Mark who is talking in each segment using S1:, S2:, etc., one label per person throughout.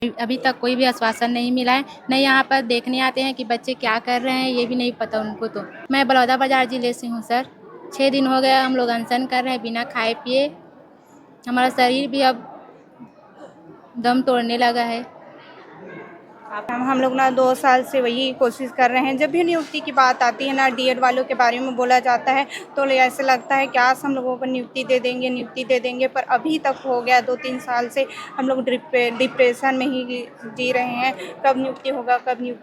S1: अभी तक कोई भी आश्वासन नहीं मिला है। न यहाँ पर देखने आते हैं कि बच्चे क्या कर रहे हैं, ये भी नहीं पता उनको। तो मैं बलौदाबाजार जिले से हूँ सर। 6 दिन हो गया हम लोग अनशन कर रहे हैं बिना खाए पिए। हमारा शरीर भी अब दम तोड़ने लगा है।
S2: हम लोग ना 2 साल से वही कोशिश कर रहे हैं। जब भी नियुक्ति की बात आती है ना, डीएड वालों के बारे में बोला जाता है तो ऐसे लगता है कि आज हम लोगों को नियुक्ति दे देंगे, पर अभी तक हो गया 2-3 साल से हम लोग डिप्रेशन में ही जी रहे हैं। कब नियुक्ति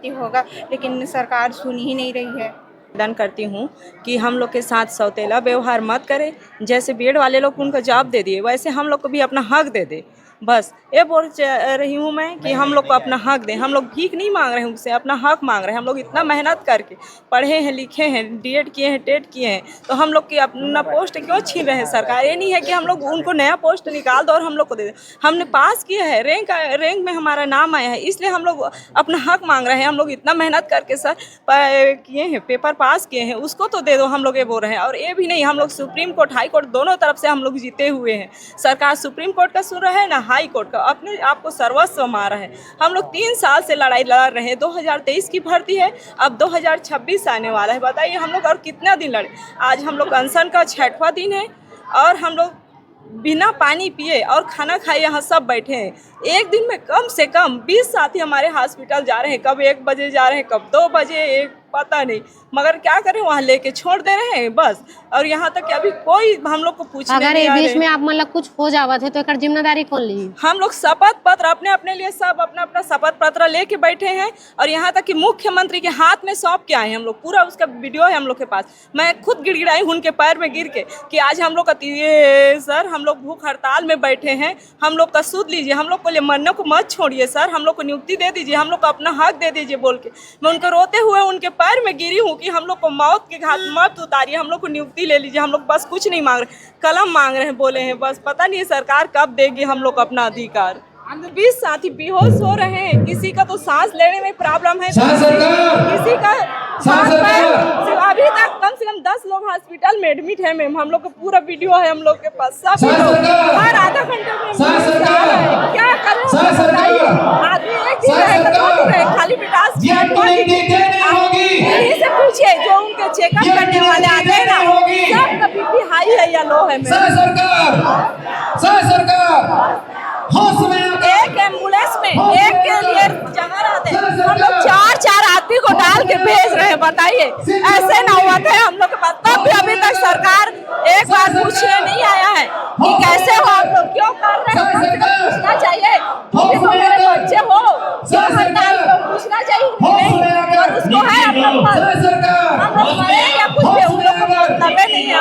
S2: होगा, लेकिन सरकार सुन ही नहीं रही है।
S3: निवेदन करती हूँ कि हम लोग के साथ सौतेला व्यवहार मत करें। जैसे बीएड वाले लोग उनको जॉब दे दिए, वैसे हम लोग को भी अपना हक दे दे। बस ये बोल रही हूँ मैं कि हम लोग को अपना हक दें। हम लोग भीख नहीं मांग रहे हैं उनसे, अपना हक मांग रहे हैं। हम लोग इतना मेहनत करके पढ़े हैं, लिखे हैं, डीएड किए हैं, टेट किए हैं, तो हम लोग की अपना पोस्ट क्यों छीन रहे हैं सरकार? ये नहीं है कि हम लोग उनको नया पोस्ट निकाल दो और हम लोग को दे दें। हमने पास किया है, रैंक में हमारा नाम आया है, इसलिए हम लोग अपना हक मांग रहे हैं। हम लोग इतना मेहनत करके सर किए हैं, पेपर पास किए हैं, उसको तो दे दो, हम लोग ये बोल रहे हैं। और ये भी नहीं, हम लोग सुप्रीम कोर्ट, हाई कोर्ट दोनों तरफ से हम लोग जीते हुए हैं। सरकार सुप्रीम कोर्ट का सुन रहा है ना हाई कोर्ट का, अपने आप को सर्वस्व मारा है। हम लोग 3 साल से लड़ाई लड़ रहे हैं। 2023 की भर्ती है, अब 2026 आने वाला है। बताइए हम लोग और कितना दिन लड़े। आज हम लोग अनशन का 6वां दिन है और हम लोग बिना पानी पिए और खाना खाए यहाँ सब बैठे हैं। एक दिन में कम से कम 20 साथी हमारे हॉस्पिटल जा रहे हैं। कब 1 बजे जा रहे हैं, कब 2 बजे, पता नहीं, मगर क्या करें, वहाँ लेके छोड़ दे रहे हैं बस। और यहाँ तक कि अभी कोई हम लोग को पूछने
S4: अगर
S3: नहीं आ रहे।
S4: बीच में आप मतलब कुछ हो जावत है तो एक जिम्मेदारी कौन ली?
S3: हम लोग शपथ पत्र अपने लिए सब अपना शपथ पत्र लेके बैठे हैं और यहाँ तक कि मुख्यमंत्री के हाथ में सौंप के आए हैं हम लोग। पूरा उसका वीडियो है हम लोग के पास। मैं खुद गिड़गिड़ाई हूँ उनके पैर में गिर के कि आज हम लोग का सर, हम लोग भूख हड़ताल में बैठे हैं, हम लोग का सुध लीजिए, हम लोग को लिए मरने को मत छोड़िए सर, हम लोग को नियुक्ति दे दीजिए, हम लोग को अपना हक दे दीजिए बोल के मैं उनको रोते हुए उनके पैर में गिरी हूँ कि हम लोग को मौत के घाट मत उतारिए, हम लोग को नियुक्ति ले लीजिए। हम लोग बस कुछ नहीं मांग रहे, कलम मांग रहे हैं, बोले हैं बस। पता नहीं सरकार कब देगी हम लोग अपना अधिकार। 20 साथी बेहोश हो रहे हैं, किसी का तो सांस लेने में प्रॉब्लम है, किसी का सांस में। अभी तक कम से कम 10 लोग हॉस्पिटल में एडमिट है मैम। हम लोग का पूरा वीडियो है हम लोग के पास। सब हर आधा घंटे में क्या करें बताइए। आदमी एक दिन रहेगा, 2 दिन रहेगा, खाली पिटास से पूछिए जो उनके चेकअप करने वाले आते हैं ना, सबका बीपी हाई है या लो है। एक एम्बुलेंस में एक के लिए जगह रहते हैं, हम लोग 4 आदमी को डाल के भेज रहे हैं। बताइए ऐसे ना हुआ था हम लोग के पास। तब भी अभी तक सरकार एक बार पूछने नहीं आया है कि कैसे हो आप लोग, क्यों कर रहे हैं। पूछना चाहिए मेरे बच्चे हो, पूछना चाहिए नहीं। और उसको है हम लोग मरे या कुछ भी, उन लोग को मतलब नहीं है।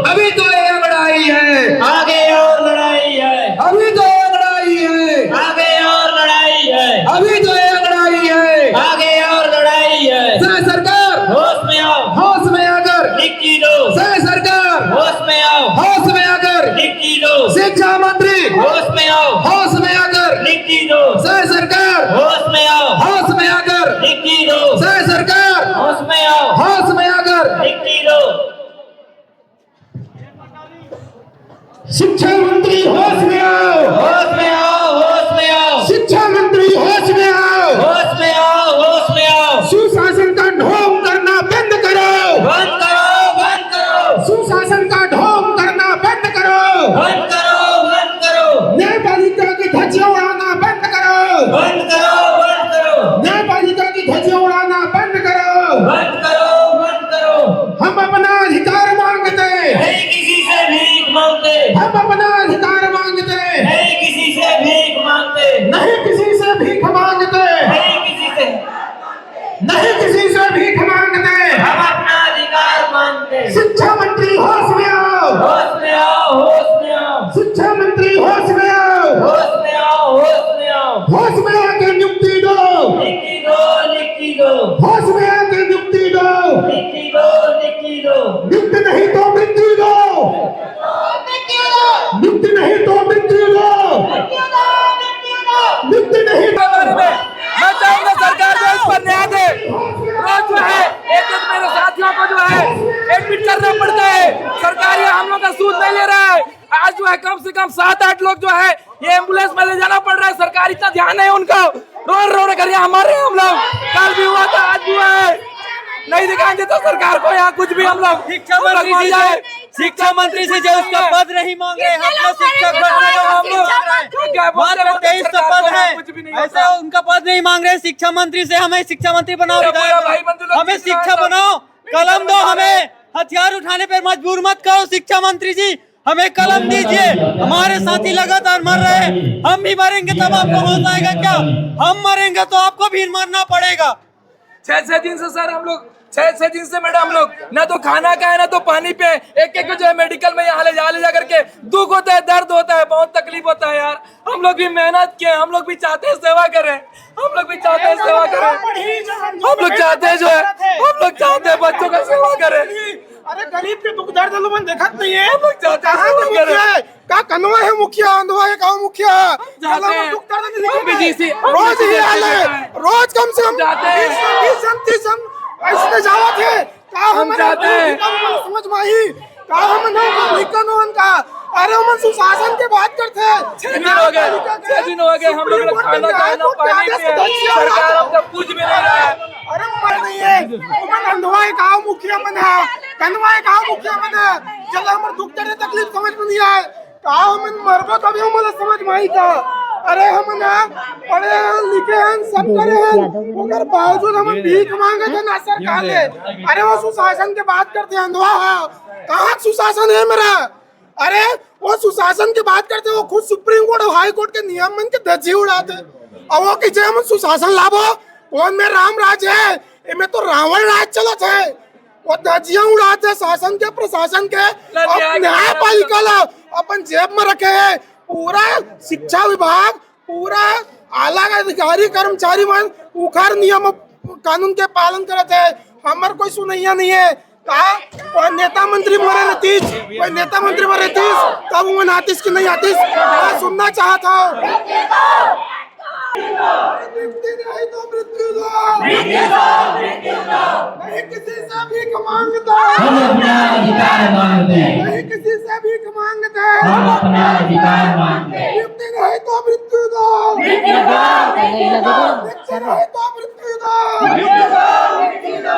S5: अभी तो ये लड़ाई है,
S6: आगे और लड़ाई है,
S5: अभी तो ये लड़ाई है,
S6: आगे और लड़ाई है,
S5: अभी तो ये लड़ाई है,
S6: आगे और लड़ाई है।
S5: सरकार
S6: होश में आओ,
S5: होश में आकर
S6: लिखी दो।
S5: सरकार
S6: होश में आओ,
S5: होश में आकर
S6: लिखी दो।
S5: शिक्षा मंत्री
S6: होश में आओ,
S5: होश में आकर
S6: लिखी दो।
S5: सरकार
S6: होश में आओ,
S5: होश में आकर
S6: लिखी दो।
S5: सरकार
S6: होश में आओ,
S5: होश में आकर
S6: लिखी दो।
S5: शिक्षा मंत्री होश में आओ,
S6: होश में आओ, होश में आओ,
S5: शिक्षा मंत्री होश में आओ,
S6: होश में आओ, होश में आओ।
S5: सुशासन का ढोंग करना बंद करो,
S6: बंद करो, बंद करो,
S5: सुशासन का ढोंग करना बंद करो,
S6: बंद करो, बंद करो,
S5: न्यायपालिका की धज्जियां उड़ाना बंद करो,
S6: बंद करो, बंद करो,
S5: न्यायपालिका की धज्जियां उड़ाना बंद करो,
S6: बंद करो, बंद करो।
S5: हम अपना अधिकार मांगते हैं,
S6: नहीं किसी से भीख मांगते,
S5: हम अपना अधिकार मांगते हैं,
S6: नहीं किसी से भीख मांगते,
S5: नहीं किसी से भीख मांगते,
S6: नहीं किसी से,
S5: नहीं किसी से भीख मांगते।
S6: हम अपना अधिकार मांगते।
S5: शिक्षा मंत्री होश में आओ,
S6: होश में आओ, होश में आओ,
S5: शिक्षा मंत्री होश में आओ,
S6: होश में आओ, होश में आओ।
S5: होश में आके नियुक्ति दो,
S6: लिखी दो, लिखी दो,
S5: होश में आके नियुक्ति दो,
S6: लिखी दो, लिखी दो।
S5: नियुक्त नहीं तो मृत्यु दो,
S6: मृत्यु दो,
S5: नियुक्ति नहीं तो मृत्यु दो, नियुक्ति नहीं तो
S7: बारे में मैं चाहूंगा सरकार जो इस पर न्याय दे। रोज जो है एक मेरे साथियों को जो है एडमिट करना पड़ता है, सरकार ये हम लोग का सूद नहीं ले रहा है। आज जो है कम से कम 7-8 लोग जो है ये एम्बुलेंस में ले जाना पड़ रहा है, सरकार इतना ध्यान है उनको, रो कर यहाँ मर रहे हैं हम लोग। कल भी हुआ था, आज भी हुआ है, नहीं दिखाएंगे तो सरकार को यहाँ कुछ भी हम लोग शिक्षा मंत्री से जो उसका पद नहीं मांग रहे, हम लोग शिक्षक बनने को हम लोग मात्र 23 पद है, ऐसा उनका पद नहीं मांग रहे। शिक्षा मंत्री से हमें शिक्षा मंत्री बनाओ, हमें शिक्षा बनाओ, कलम दो, हमें हथियार उठाने पर मजबूर मत करो। शिक्षा मंत्री जी हमें कलम दीजिए, हमारे साथी लगातार मर रहे हैं, हम भी मरेंगे तब आपको होश आएगा क्या? हम मरेंगे तो आपको भी मरना पड़ेगा। 6 दिन से सर हम लोग 6 दिन से मैडम हम लोग ना तो खाना का है ना तो पानी पे, एक जो है मेडिकल में यहाँ ले जा करके दुख होता है, दर्द होता है, बहुत तकलीफ होता है यार। हम लोग भी मेहनत किए, हम लोग भी चाहते हैं सेवा करें, हम लोग भी चाहते हैं सेवा करें, हम लोग चाहते हैं जो है हम लोग चाहते हैं बच्चों का सेवा करें।
S5: अरे गरीब के दुख दर्द लोगों देखत नहीं है,
S7: हम लोग चाहते हैं सेवा करें।
S5: का कनवा है मुखिया, अंधवा है गाँव मुखिया,
S7: चाहते हैं
S5: रोज ही हाल है, रोज कम से कम
S7: चाहते हैं।
S5: 30 ऐसे जावा थे का हम
S7: चाहते हैं
S5: समझ माही का हम न विकनोन का। अरे हम सुशासन के बात करते हैं।
S7: 6 दिन हो गए, 6 दिन हो गए, हम लोग ने खाना का ना पानी पिया, सरकार हमसे पूछ भी नहीं रहा है।
S5: अरे मर नहीं है, मन अंधवाए गाँव मुखिया मन है, कनवाए गाँव मुखिया मन है, जब हमारे दुख दर्द तकलीफ समझ में नहीं आए का हम मरबो तभी हमारा समझ माही का। अरे हम ना पढ़े हैं, लिखे हैं, सब करे हैं, मगर बावजूद हम भीख मांगे थे ना सरकार ने। अरे वो सुशासन के बात करते हैं, अंधवा है, कहाँ सुशासन है मेरा? अरे वो सुशासन की बात करते, वो खुद सुप्रीम कोर्ट और हाई कोर्ट के नियम मन के धज्जी उड़ाते, और वो किसे हम सुशासन लाभो कौन में राम राज है, इनमें तो रावण राज चलो थे। वो धज्जियां उड़ाते शासन के, प्रशासन के, न्यायपालिका ला अपन जेब में रखे है। पूरा शिक्षा विभाग, पूरा आला अधिकारी कर्मचारी मन उखाड़ नियम कानून के पालन करते है, हमार कोई सुनैया नहीं है। कहा कोई नेता मंत्री मोरे रहतीस, कोई नेता मंत्री मोरे रहतीस तब वो आतिश की नहीं आतिश सुनना चाहता हूँ। नहीं तो मृत्यु दो, नहीं किसी से भीख मांगता,
S6: हम अपना अधिकार मांगते हैं,
S5: नहीं किसी से भीख मांगते,
S6: हम अपना अधिकार मांगते हैं।
S5: नियुक्ति नहीं तो मृत्यु दो, नियुक्ति नहीं तो मृत्यु दो।